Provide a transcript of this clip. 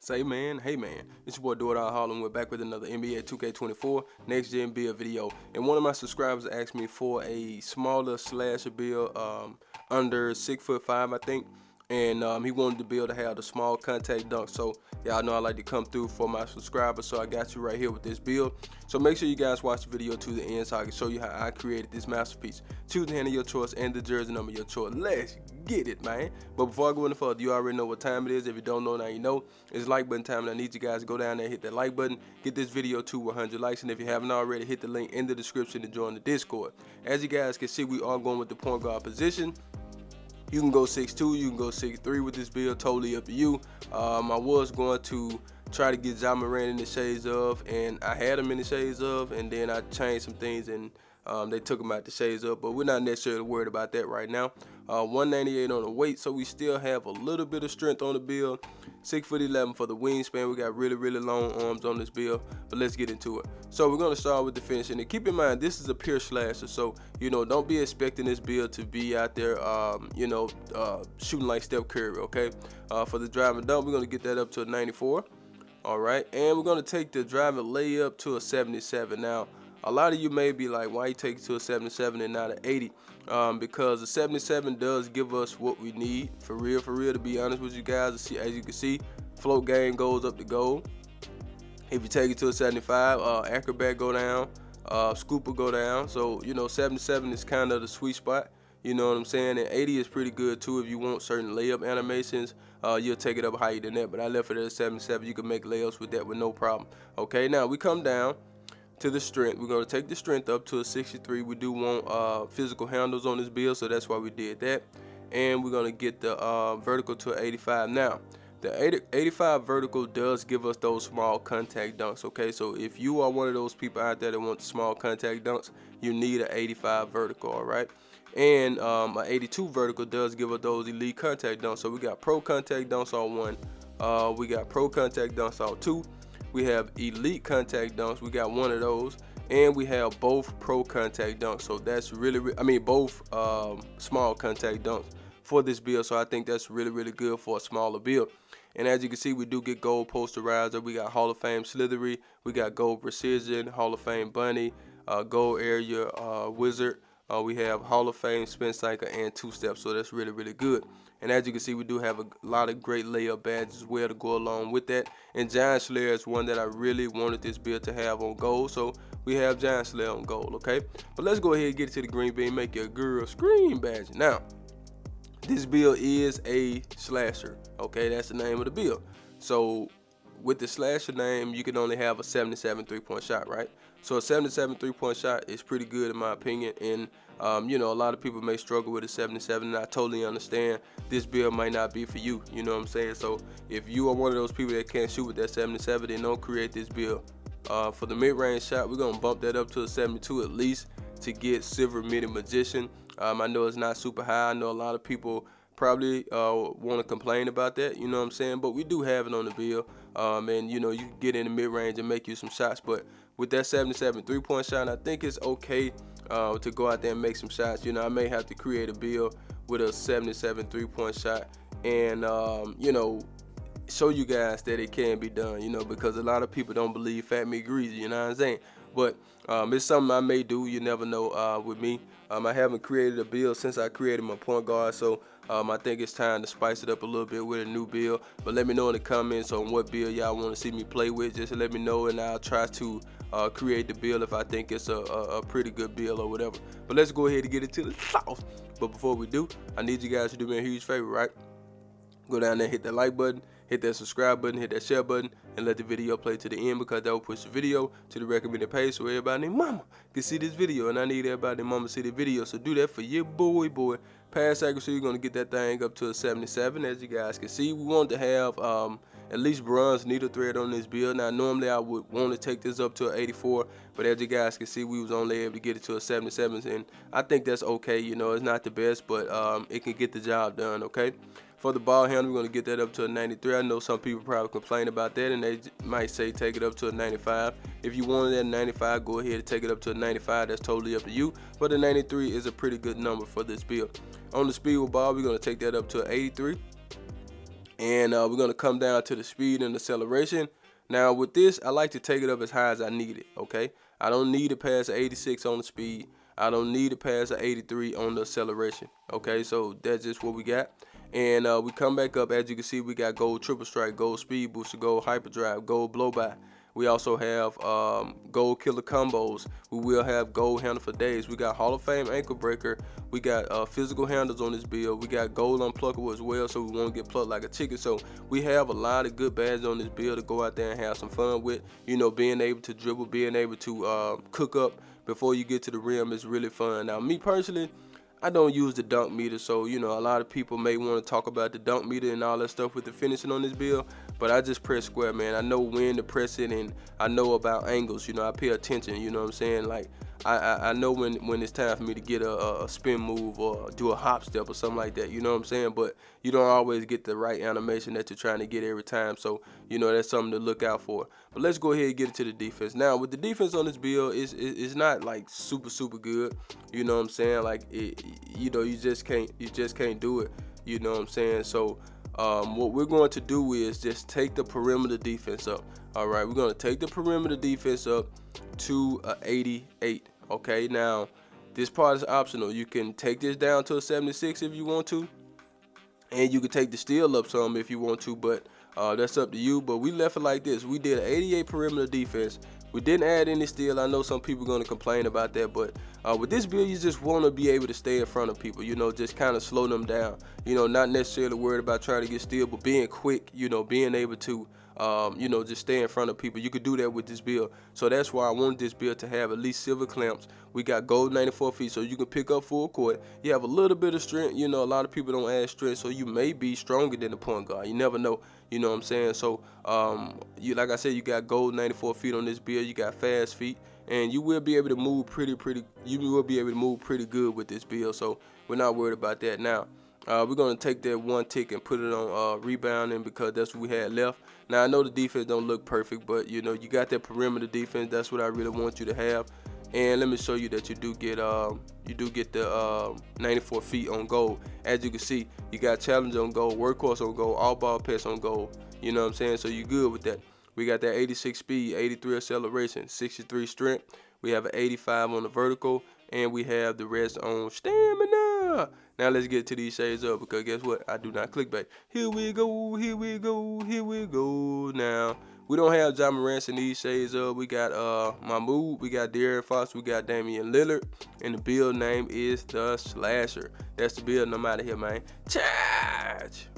Say man, hey man, it's your boy Dordal Harlem. We're back with another NBA 2K24 next gen build video. And one of my subscribers asked me for a smaller slasher build, under 6'5", I think. And he wanted the build to have the small contact dunk. So y'all know I like to come through for my subscribers. So I got you right here with this build. So make sure you guys watch the video to the end so I can show you how I created this masterpiece. Choose the hand of your choice and the jersey number of your choice. Let's get it, man. But before I go any further, you already know what time it is. If you don't know, now you know. It's like button time, and I need you guys to go down there and hit that like button. Get this video to 100 likes, and if you haven't already, hit the link in the description to join the Discord. As you guys can see, we are going with the point guard position. You can go 6'2", you can go 6'3" with this build, totally up to you. I was going to try to get Ja Morant in the shades of, and I had him in the shades of, and then I changed some things and they took him out the shades of, but we're not necessarily worried about that right now. 198 on the weight, so we still have a little bit of strength on the build. 6'11" for the wingspan. We got really long arms on this build, but let's get into it. So we're gonna start with the finishing, and keep in mind this is a pure slasher, so don't be expecting this build to be out there shooting like Steph Curry. Okay, for the drive and dunk, we're gonna get that up to a 94. All right, and we're gonna take the drive and layup to a 77. Now, a lot of you may be like, why you take it to a 77 and not an 80? Because the 77 does give us what we need, for real, to be honest with you guys. As you can see, float game goes up the goal. If you take it to a 75, acrobat go down, scooper go down. So, 77 is kind of the sweet spot. You know what I'm saying? And 80 is pretty good too if you want certain layup animations. You'll take it up higher than that, but I left it at a 77. You can make layups with that with no problem. Okay, now we come down to the strength. We're going to take the strength up to a 63. We do want physical handles on this build, so that's why we did that. And we're going to get the vertical to 85. Now, the 85 vertical does give us those small contact dunks. Okay, so if you are one of those people out there that want the small contact dunks, you need an 85 vertical. All right, and an 82 vertical does give us those elite contact dunks. So we got pro contact dunks on one, we got pro contact dunks on two. We have elite contact dunks. We got one of those, and we have both pro contact dunks. So that's both small contact dunks for this build. So I think that's really good for a smaller build. And as you can see, we do get gold posterizer. We got Hall of Fame Slithery. We got gold precision, Hall of Fame Bunny, gold area wizard. We have Hall of Fame spin cycle and two steps. So that's really good. And as you can see, we do have a lot of great layup badges as well to go along with that. And Giant Slayer is one that I really wanted this build to have on gold. So we have Giant Slayer on gold, okay? But let's go ahead and get it to the green bean, make your girl scream badge. Now, this build is a slasher, okay? That's the name of the build. So with the slasher name, you can only have a 77 3-point shot, right? So a 77 3-point shot is pretty good in my opinion, and a lot of people may struggle with a 77, and I totally understand. This build might not be for you, you know what I'm saying? So if you are one of those people that can't shoot with that 77, then don't create this build. For the mid-range shot, we're gonna bump that up to a 72 at least to get Silver Midi Magician. I know it's not super high. I know a lot of people probably want to complain about that, you know what I'm saying? But we do have it on the build, and you can get in the mid-range and make you some shots. But with that 77 3-point shot, I think it's okay to go out there and make some shots. I may have to create a build with a 77 3-point shot and show you guys that it can be done, because a lot of people don't believe fat meat greasy, you know what I'm saying? But it's something I may do, you never know with me. I haven't created a build since I created my point guard, so I think it's time to spice it up a little bit with a new build. But let me know in the comments on what build y'all want to see me play with. Just let me know, and I'll try to create the build if I think it's a pretty good build or whatever. But let's go ahead and get it to the sauce. But before we do, I need you guys to do me a huge favor, right? Go down there, hit that like button, hit that subscribe button, hit that share button, and let the video play to the end, because that will push the video to the recommended page so everybody named mama can see this video. And I need everybody named mama to see the video, so do that for your boy. Pass accuracy, we're going to get that thing up to a 77. As you guys can see, we want to have at least bronze needle thread on this build. Now, normally I would want to take this up to an 84, but as you guys can see, we was only able to get it to a 77, and I think that's okay. It's not the best, but it can get the job done, okay? For the ball handle, we're going to get that up to a 93. I know some people probably complain about that, and they might say take it up to a 95. If you wanted that 95, go ahead and take it up to a 95. That's totally up to you. But a 93 is a pretty good number for this build. On the speed with ball, we're going to take that up to an 83. And we're gonna come down to the speed and acceleration. Now with this, I like to take it up as high as I need it, okay? I don't need to pass 86 on the speed. I don't need to pass an 83 on the acceleration, okay? So that's just what we got. And we come back up. As you can see, we got gold triple strike, gold speed booster, gold hyperdrive, gold blow by. We also have gold killer combos. We will have gold handle for days. We got Hall of Fame ankle breaker. We got physical handles on this build. We got gold unpluckable as well, so we won't get plucked like a chicken. So we have a lot of good badges on this build to go out there and have some fun with. You know, being able to dribble, being able to cook up before you get to the rim is really fun. Now, me personally, I don't use the dunk meter, so you know a lot of people may want to talk about the dunk meter and all that stuff with the finishing on this build, but I just press square, man. I know when to press it, and I know about angles. You know, I pay attention. You know what I'm saying? Like I know when it's time for me to get a spin move or do a hop step or something like that. You know what I'm saying? But you don't always get the right animation that you're trying to get every time. So you know that's something to look out for. But let's go ahead and get into the defense. Now with the defense on this build, it's not like super good. You know what I'm saying? Like you know, you just can't do it. You know what I'm saying? So what we're going to do is just take the perimeter defense up. All right, we're going to take the perimeter defense up to a 88. Okay, now this part is optional. You can take this down to a 76 if you want to, and you can take the steal up some if you want to, but that's up to you. But we left it like this. We did an 88 perimeter defense. We didn't add any steal. I know some people are going to complain about that, but with this build, you just want to be able to stay in front of people, you know, just kind of slow them down, you know, not necessarily worried about trying to get steal, but being quick, you know, being able to you know, just stay in front of people. You could do that with this build. So that's why I wanted this build to have at least silver clamps. We got gold 94 feet, so you can pick up full court. You have a little bit of strength. You know, a lot of people don't add strength, so you may be stronger than the point guard. You never know. You know what I'm saying? So, you like I said, you got gold 94 feet on this build. You got fast feet, and you will be able to move You will be able to move pretty good with this build. So we're not worried about that now. We're going to take that one tick and put it on rebounding because that's what we had left. Now, I know the defense don't look perfect, but, you know, you got that perimeter defense. That's what I really want you to have. And let me show you that you do get the 94 feet on gold. As you can see, you got challenge on gold, workhorse on gold, all ball pass on gold. You know what I'm saying? So you're good with that. We got that 86 speed, 83 acceleration, 63 strength. We have an 85 on the vertical, and we have the rest on stamina. Now let's get to these shades up because guess what? I do not click back. Here we go, here we go, here we go. Now, we don't have Ja Morant in these shades up. We got Mahmoud, we got De'Aaron Fox, we got Damian Lillard, and the build name is the Slasher. That's the build. I'm out of here, man. Charge!